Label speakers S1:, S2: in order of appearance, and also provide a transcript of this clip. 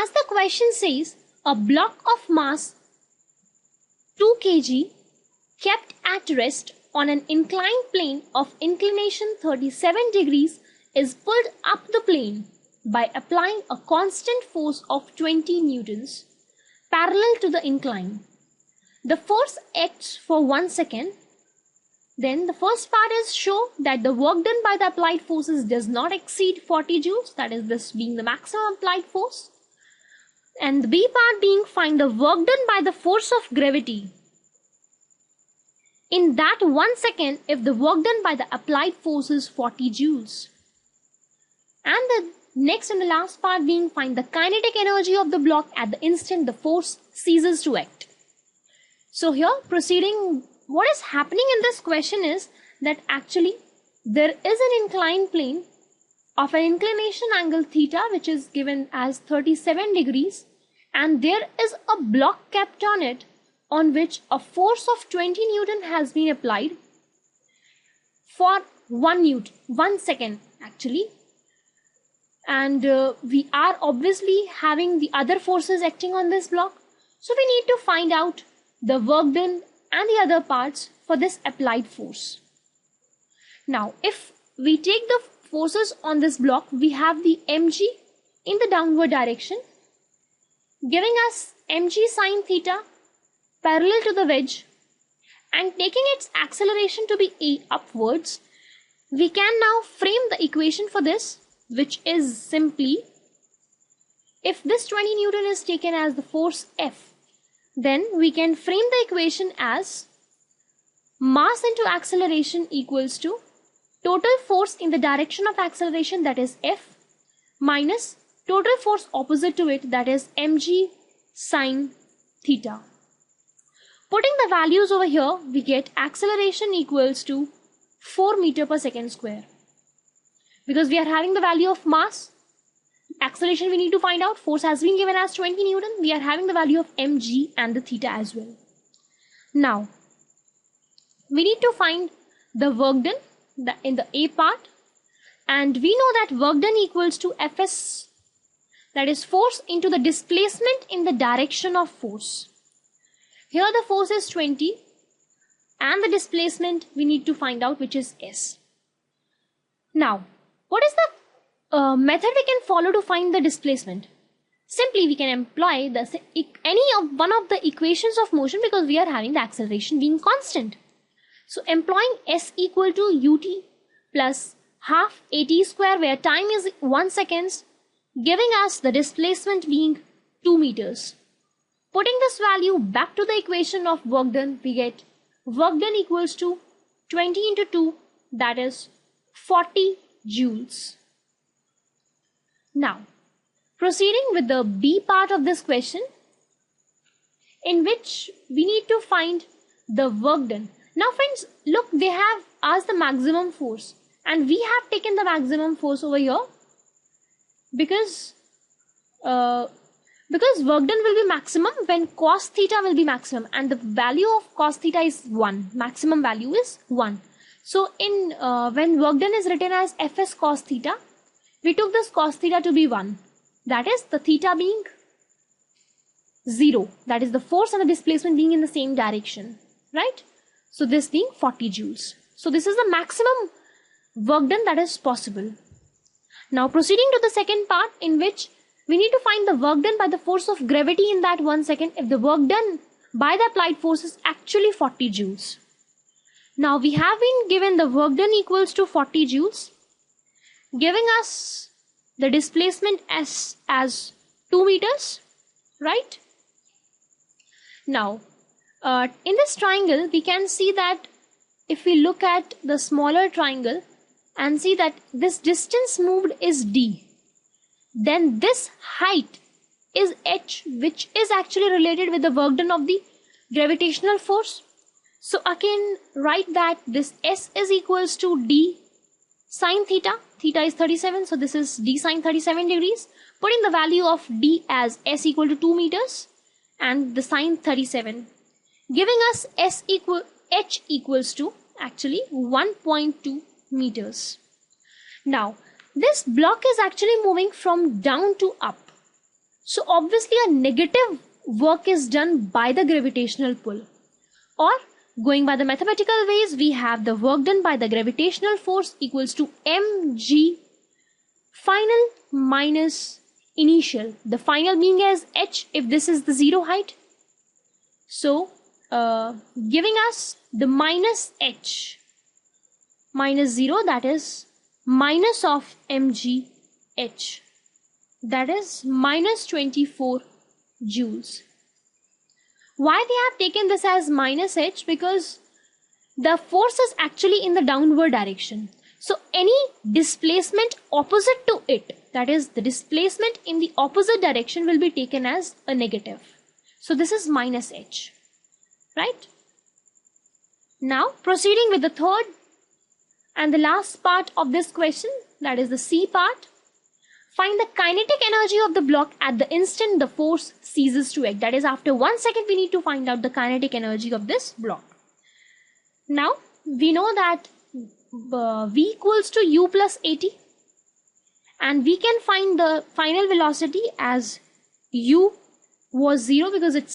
S1: as the question says, a block of mass 2 kg kept at rest on an inclined plane of inclination 37 degrees is pulled up the plane by applying a constant force of 20 newtons parallel to the incline. The force acts for 1 second. Then the first part is show that the work done by the applied forces does not exceed 40 joules, that is this being the maximum applied force. And the B part being find the work done by the force of gravity in that 1 second if the work done by the applied force is 40 joules. And the next and the last part being find the kinetic energy of the block at the instant the force ceases to act. So here proceeding, what is happening in this question is that actually there is an inclined plane of an inclination angle theta which is given as 37 degrees, and there is a block kept on it on which a force of 20 Newton has been applied for 1 second actually. And we are obviously having the other forces acting on this block. So we need to find out the work done and the other parts for this applied force. Now, if we take the forces on this block, we have the mg in the downward direction, giving us mg sine theta parallel to the wedge, and taking its acceleration to be a upwards. We can now frame the equation for this, which is simply, if this 20 Newton is taken as the force F, then we can frame the equation as mass into acceleration equals to total force in the direction of acceleration, that is F, minus total force opposite to it, that is mg sine theta. Putting the values over here, we get acceleration equals to 4 meter per second square. Because we are having the value of mass, acceleration we need to find out, force has been given as 20 Newton, we are having the value of mg and the theta as well. Now, we need to find the work done in the A part, and we know that work done equals to Fs, that is force into the displacement in the direction of force. Here the force is 20 and the displacement we need to find out, which is S. Now, what is the method we can follow to find the displacement? Simply we can employ one of the equations of motion, because we are having the acceleration being constant. So employing S equal to ut plus half at square, where time is 1 second, giving us the displacement being 2 meters. Putting this value back to the equation of work done, we get work done equals to 20 into 2, that is 40 joules. Now, proceeding with the B part of this question, in which we need to find the work done. Now friends, look, they have asked the maximum force, and we have taken the maximum force over here because work done will be maximum when cos theta will be maximum, and the value of cos theta is 1. Maximum value is 1. So in when work done is written as Fs cos theta, we took this cos theta to be 1. That is the theta being 0. That is the force and the displacement being in the same direction, right? So this being 40 joules. So this is the maximum work done that is possible. Now proceeding to the second part, in which we need to find the work done by the force of gravity in that 1 second if the work done by the applied force is actually 40 joules. Now we have been given the work done equals to 40 joules, giving us the displacement as 2 meters, right? Now, in this triangle, we can see that if we look at the smaller triangle and see that this distance moved is d, then this height is h, which is actually related with the work done of the gravitational force. So I can write that this S is equals to d sine theta. Theta is 37, so this is d sine 37 degrees. Putting the value of d as S equal to 2 meters and the sine 37, giving us h equals to actually 1.2 meters. Now, this block is actually moving from down to up. So obviously a negative work is done by the gravitational pull. Or going by the mathematical ways, we have the work done by the gravitational force equals to mg final minus initial. The final being as h if this is the zero height. So giving us the minus h minus 0, that is minus of mg h, that is minus 24 joules. Why we have taken this as minus h? Because the force is actually in the downward direction. So any displacement opposite to it, that is the displacement in the opposite direction, will be taken as a negative. So this is minus h, right? Now proceeding with the third and the last part of this question, that is the C part. Find the kinetic energy of the block at the instant the force ceases to act. That is, after 1 second we need to find out the kinetic energy of this block. Now we know that v equals to u plus at, and we can find the final velocity as u was 0 because it